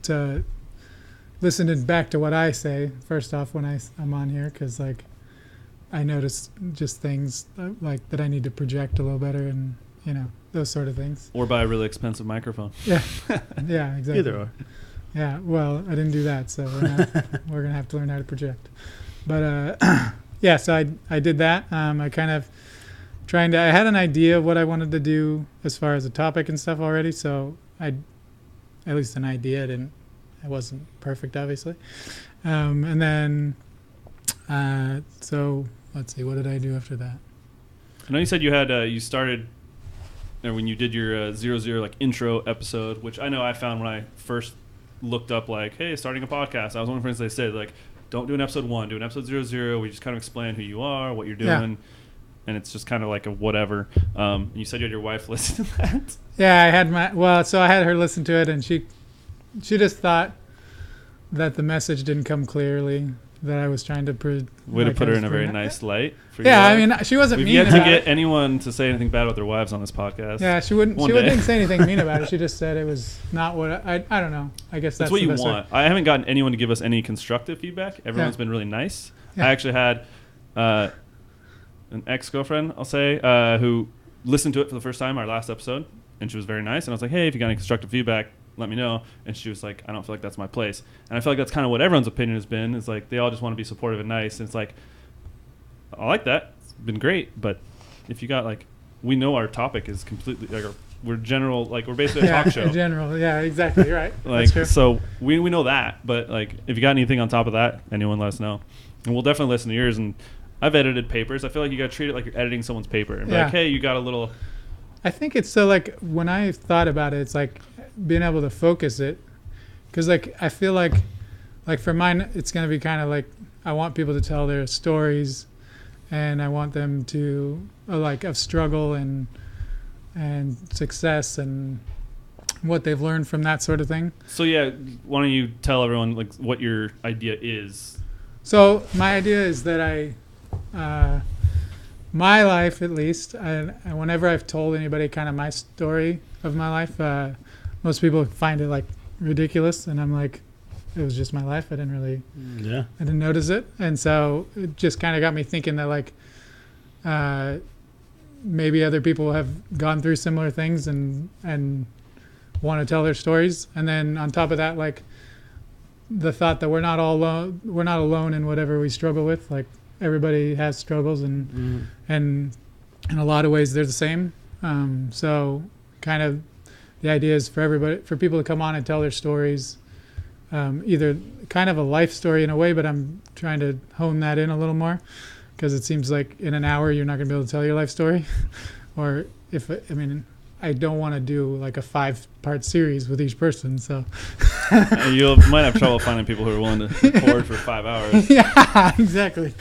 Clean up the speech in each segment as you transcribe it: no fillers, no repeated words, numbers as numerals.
to listen back to what I say first off when I'm on here, because like I notice just things like that I need to project a little better, and those sort of things. Or buy a really expensive microphone. Yeah, yeah, exactly. Either or. Yeah, well, I didn't do that, so we're gonna have to learn how to project. But yeah, so I did that. I kind of I had an idea of what I wanted to do as far as a topic and stuff already, so at least an idea. It wasn't perfect, obviously. And then so let's see, what did I do after that? I know you said you had you started when you did your 00 like intro episode, which I know I found when I first looked up like, hey, starting a podcast. I was one of the friends they said like, don't do an episode 1, do an episode 00. We just kind of explain who you are, what you're doing, and it's just kind of like a whatever. You said you had your wife listen to that. Yeah, I had I had her listen to it, and she just thought that the message didn't come clearly, that I was trying to way to put her in a very nice light. For yeah, I mean, she wasn't We've mean yet about to get it. anyone to say anything bad about their wives on this podcast. Yeah, she didn't say anything mean about it. She just said it was not what I don't know. I guess that's what the you best want. way. I haven't gotten anyone to give us any constructive feedback. Everyone's been really nice. Yeah. I actually had an ex-girlfriend, I'll say, who listened to it for the first time, our last episode, and she was very nice. And I was like, hey, if you got any constructive feedback, let me know. And she was like, I don't feel like that's my place. And I feel like that's kind of what everyone's opinion has been. Is like they all just want to be supportive and nice. And it's like, I like that. It's been great. But if you got like, we know our topic is completely like we're general, like we're basically a talk show. In general, yeah, exactly. You're right. Like That's true. so we know that. But like if you got anything on top of that, anyone let us know. And we'll definitely listen to yours. And I've edited papers. I feel like you got to treat it like you're editing someone's paper. And be like, hey, you got a little. I think it's so like when I thought about it, it's like being able to focus it, because like I feel like for mine it's going to be kind of like I want people to tell their stories, and I want them to like of struggle and success and what they've learned from that sort of thing. So yeah, why don't you tell everyone like what your idea is? So my idea is that my life, at least, and whenever I've told anybody kind of my story of my life, most people find it like ridiculous, and I'm like, it was just my life. I didn't notice it, and so it just kind of got me thinking that like maybe other people have gone through similar things and want to tell their stories, and then on top of that, like the thought that we're not alone in whatever we struggle with. Like everybody has struggles, and in a lot of ways they're the same. So kind of the idea is for people to come on and tell their stories, either kind of a life story in a way, but I'm trying to hone that in a little more, because it seems like in an hour you're not going to be able to tell your life story. Or I don't want to do like a 5-part series with each person, so You might have trouble finding people who are willing to record for 5 hours. Yeah, exactly.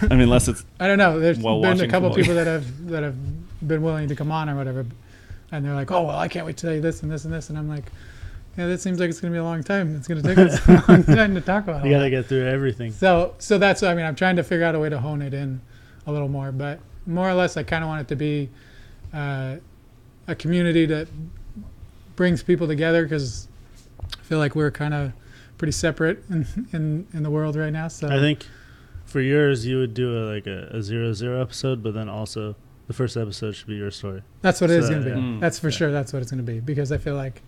I mean, unless it's I don't know. There's while been a watching couple football. people that have been willing to come on or whatever, and they're like, "Oh, well, I can't wait to tell you this and this and this," and I'm like, "Yeah, that seems like it's going to be a long time. It's going to take us a long time to talk about." You got to get through everything. So that's what I mean. I'm trying to figure out a way to hone it in a little more, but more or less, I kind of want it to be a community that brings people together, because I feel like we're kind of pretty separate in the world right now. So I think for yours, you would do a 0-0 episode, but then also the first episode should be your story. that's what it is going to be. yeah. That's for sure. That's what it's going to be, because I feel like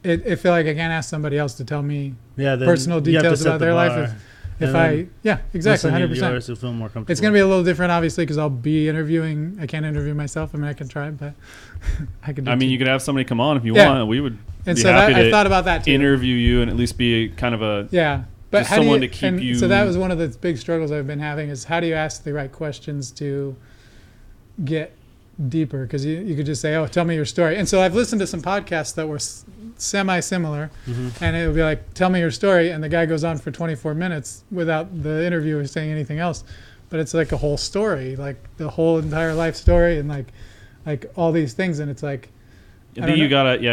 I feel like I can't ask somebody else to tell me Then personal you have to details set about the their bar, life. Exactly, 100%. Yours will feel more comfortable. It's going to be a little different, obviously, because I'll be interviewing. I can't interview myself. I mean, I can try, but I can do you could have somebody come on if you want. We would And be so happy I to thought about that too. interview you and at least be kind of a but just how do someone you, to keep you. So that was one of the big struggles I've been having, is how do you ask the right questions to get deeper? Because you could just say, "Oh, tell me your story." And so I've listened to some podcasts that were semi-similar, and it would be like, "Tell me your story," and the guy goes on for 24 minutes without the interviewer saying anything else. But it's like a whole story, like the whole entire life story, and like all these things, and it's like, I think you gotta,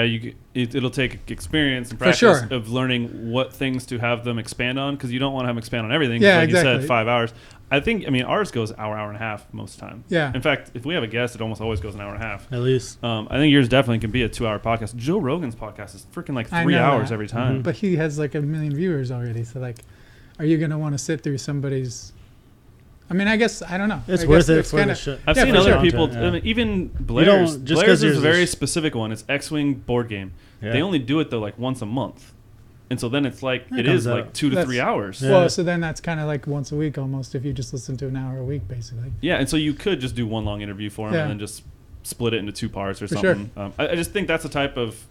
it'll take experience and practice of learning what things to have them expand on, because you don't want to have them expand on everything. Yeah, like exactly. you said, 5 hours. I think, I mean, ours goes hour and a half most of the time. Yeah. In fact, if we have a guest, it almost always goes an hour and a half. At least. I think yours definitely can be a 2 hour podcast. Joe Rogan's podcast is freaking like I 3 know hours that. every time. Mhm. But he has like 1 million viewers already. So like, are you going to want to sit through somebody's, I mean, I guess, I don't know. It's I worth guess it it's for kinda- the show. I've Yeah, seen for other sure. people, Yeah. I mean, even don't- Blair's. just 'cause Blair's is yours a very is- specific one. It's X-Wing board game. Yeah. They only do it though like once a month. And so then it's like, It it comes is like out. 2 to That's- 3 hours. Yeah. Well, so then that's kind of like once a week almost if you just listen to an hour a week, basically. Yeah, and so you could just do one long interview for him Yeah. and then just split it into 2 parts or For sure. something. I just think that's the type of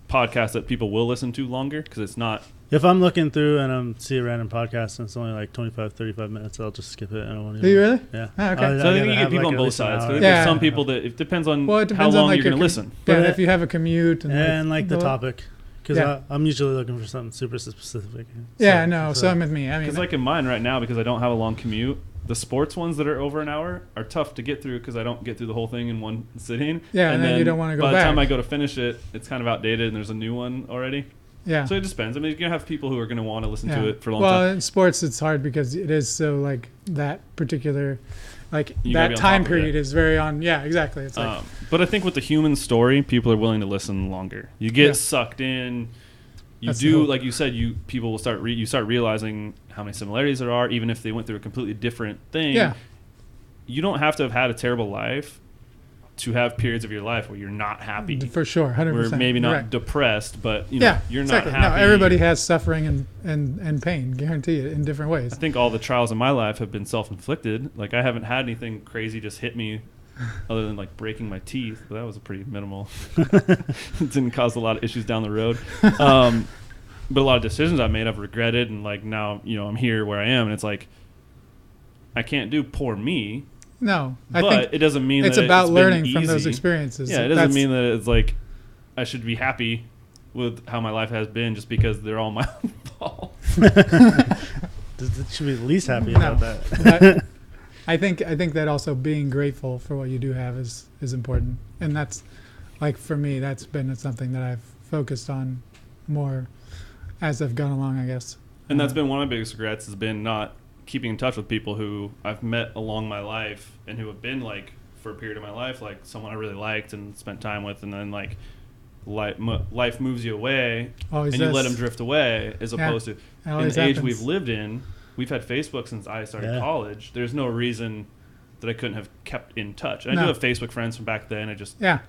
podcast that people will listen to longer because it's not. If I'm looking through and I'm see a random podcast and it's only like 25, 35 minutes, I'll just skip it. I don't want to. Do you really? Yeah. Oh, okay. So I think gotta you get have, people like, on at both least an sides. 'cause I hour. think Yeah. there's some people that it depends on Well, it how depends on long like you're going to your listen. Yeah, But if you have a commute And like the well, topic, because Yeah. I'm usually looking for something super specific. Yeah, no, so I'm with me. I mean, Because like in mine right now, because I don't have a long commute, the sports ones that are over an hour are tough to get through because I don't get through the whole thing in one sitting. Yeah, and then you don't wanna go By the time back. I go to finish it, it's kind of outdated and there's a new one already. yeah. So it just depends. I mean, you're going to have people who are going to want to listen Yeah. to it for a long well, time. in sports, it's hard because it is so like that particular, like You gotta that be on time top of it. period is very on. Yeah, exactly. It's like But I think with the human story, people are willing to listen longer. You get Yeah. sucked in. You That's the do, hope. like you said, people will start. You start realizing how many similarities there are, even if they went through a completely different thing. yeah, You don't have to have had a terrible life to have periods of your life where you're not happy. for sure, 100%. Where maybe not Right. depressed, but you know, Yeah, you're exactly. not happy. No, everybody has suffering and pain, guarantee it, in different ways. I think all the trials in my life have been self-inflicted. Like I haven't had anything crazy just hit me, other than like breaking my teeth. But that was a pretty minimal. It didn't cause a lot of issues down the road. But a lot of decisions I made, I've regretted, and like now, you know, I'm here where I am, and it's like I can't do poor me. No, I But think it doesn't mean it's that about been learning from those easy. experiences. Yeah, it doesn't That's- mean that it's like I should be happy with how my life has been just because they're all my own fault. Should be at least happy No. about that. But I think that also being grateful for what you do have is important, and that's like for me, that's been something that I've focused on more as I've gone along, I guess. And that's been one of my biggest regrets has been not keeping in touch with people who I've met along my life and who have been like for a period of my life, like someone I really liked and spent time with, and then like life moves you away Always and you let does. them drift away, as Yeah, opposed to It in always the age happens. we've lived in. We've had Facebook since I started Yeah. college. There's no reason that I couldn't have kept in touch. And I No. do have Facebook friends from back then. I just Yeah,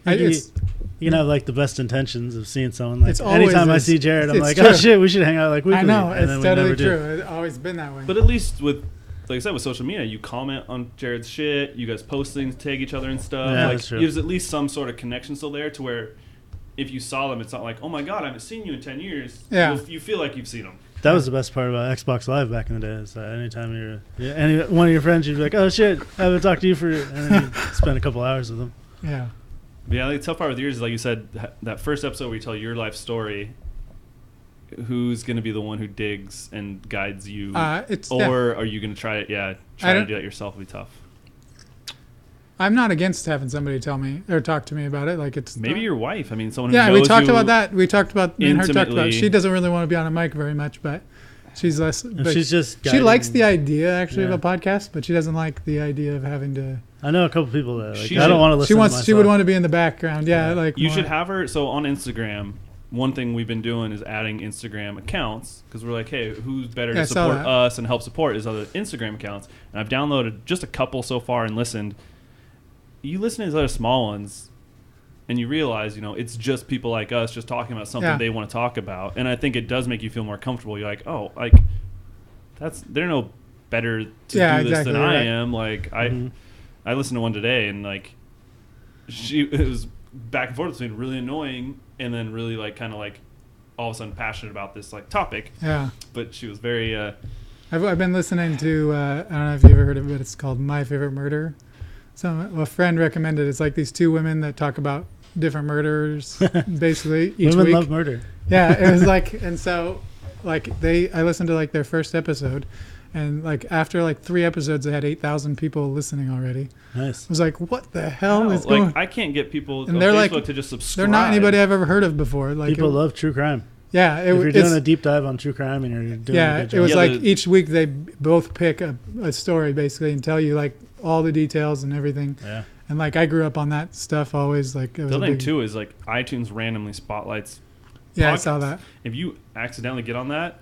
You- it's You can have like the best intentions of seeing someone. Like It's always anytime I is. see Jared, I'm It's like, true. oh shit, we should hang out like weekly. I know And then it's we totally never do. true. It's always been that way. But at least with, like I said, with social media, you comment on Jared's shit. You guys post things, tag each other and stuff. Yeah, like, that's true. there's at least some sort of connection still there to where if you saw them, it's not like, oh my God, I haven't seen you in 10 years. Yeah. You feel like you've seen them. That was the best part about Xbox Live back in the day. Is that anytime any one of your friends, you'd be like, oh shit, I haven't talked to you for, and then you spend a couple hours with them. yeah, But yeah, the tough part with yours is, like you said, that first episode where you tell your life story, who's going to be the one who digs and guides you? it's Or are you going to try it? Yeah, I try to don't- do that yourself will be tough. I'm not against having somebody tell me or talk to me about it. Like it's Maybe your wife. I mean, someone who Yeah, knows we talked you about that. We talked about me and her talked about. intimately. She doesn't really want to be on a mic very much, but she's less. And But she's just. she likes guiding- the idea actually Yeah. of a podcast, but she doesn't like the idea of having to. I know a couple people that like, She I don't should- want to listen. She wants. To She would myself. want to be in the background. Yeah, Yeah. like You more- should have her. So on Instagram, one thing we've been doing is adding Instagram accounts because we're like, hey, who's better Yeah, I to saw support that. us and help support is other Instagram accounts. And I've downloaded just a couple so far and listened. You listen to these other small ones, and you realize, you know, it's just people like us just talking about something Yeah. they want to talk about. And I think it does make you feel more comfortable. You're like, oh, like they're no better to Yeah, do this exactly, than I right. am. Like Mhm. I listened to one today, and like it was back and forth between really annoying and then really like kind of like all of a sudden passionate about this like topic. Yeah, But she was very I've been listening to. I don't know if you ever heard of it. It's called My Favorite Murder. So a friend recommended. It's like these two women that talk about different murders, basically each Women week. love murder. Yeah, it was like, and so like I listened to like their first episode, and like after like 3 episodes, they had 8,000 people listening already. Nice. I was like, what the hell no, is like going? I can't get people And on they're Facebook like- to just subscribe. They're not anybody I've ever heard of before. Like People it- love true crime. Yeah, if you're it's, doing a deep dive on true crime and you're doing a yeah, good it was job. Yeah, like the- each week they both pick a story basically and tell you like all the details and everything. Yeah. And like I grew up on that stuff always. Like it was The a other thing big, too is like iTunes randomly spotlights. yeah, I podcasts. saw that. If you accidentally get on that,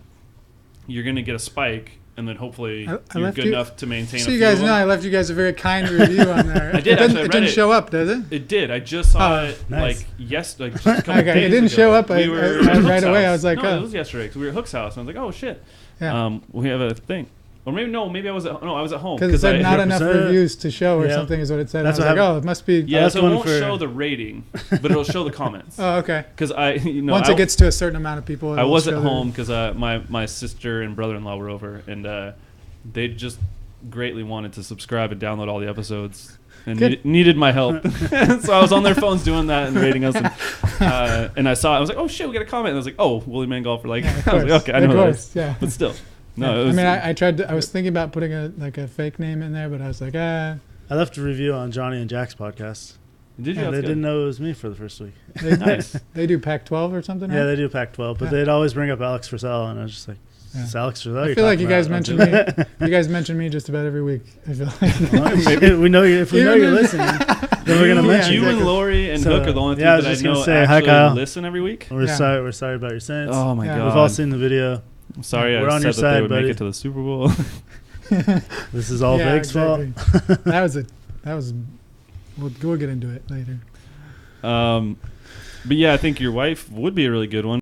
you're gonna get a spike, and then hopefully I you're left good you- enough to maintain. So a you few guys of know them. I left you guys a very kind review on there. I did, It actually, I it read didn't it. show up, does it? It did. I just saw Oh, it nice. like just a couple Okay, days it didn't ago. show up. We were I at right Hook's away. I house. was like, no, oh. it was yesterday because we were at Hook's house. And I was like, oh shit. Yeah. We have a thing. Or maybe no. Maybe I was at home Because it said not enough represented- reviews to show or Yeah. something is what it said. That's I was what like, happened. oh, it must be. Yeah, That's so it one won't for- show the rating, but it'll show the comments. Oh, okay. Because Once it gets to a certain amount of people, I it'll was at show the- home because my sister and brother-in-law were over, and they just greatly wanted to subscribe and download all the episodes and Good. needed my help. So I was on their phones doing that and rating us. And I saw it. I was like, oh shit, we got a comment. And I was like, oh, Willie Mangal for like. Yeah, of I was like, course. okay, I know Of who that course, is. yeah. But still, no. Yeah. It was, I mean, I tried. I was thinking about putting a fake name in there, but I was like, I left a review on Johnny and Jack's podcast. did you? yeah, They That's good. didn't know it was me for the first week. they, Nice. they do Pac-12 or something. Yeah, right? they do Pac-12, but Yeah. they'd always bring up Alex Frisell, and I was just like, Yeah. it's Alex Frisell. I you're feel like you talking guys about. mention me. You guys mention me just about every week. I feel like. Well, maybe we know you. If we know Even you're if- listening, then we're gonna You- mention you you. and Lori and So, Hook are the only yeah, I two was that I just gonna know say, hi, actually Kyle. listen every week. We're Yeah. sorry. We're sorry about your sins. Oh my Yeah. god! We've all seen the video. I'm sorry We're I on said your that side, they would buddy. make it to the Super Bowl. This is all Yeah, Vake's fault. exactly. That was. We'll get into it later. But yeah, I think your wife would be a really good one.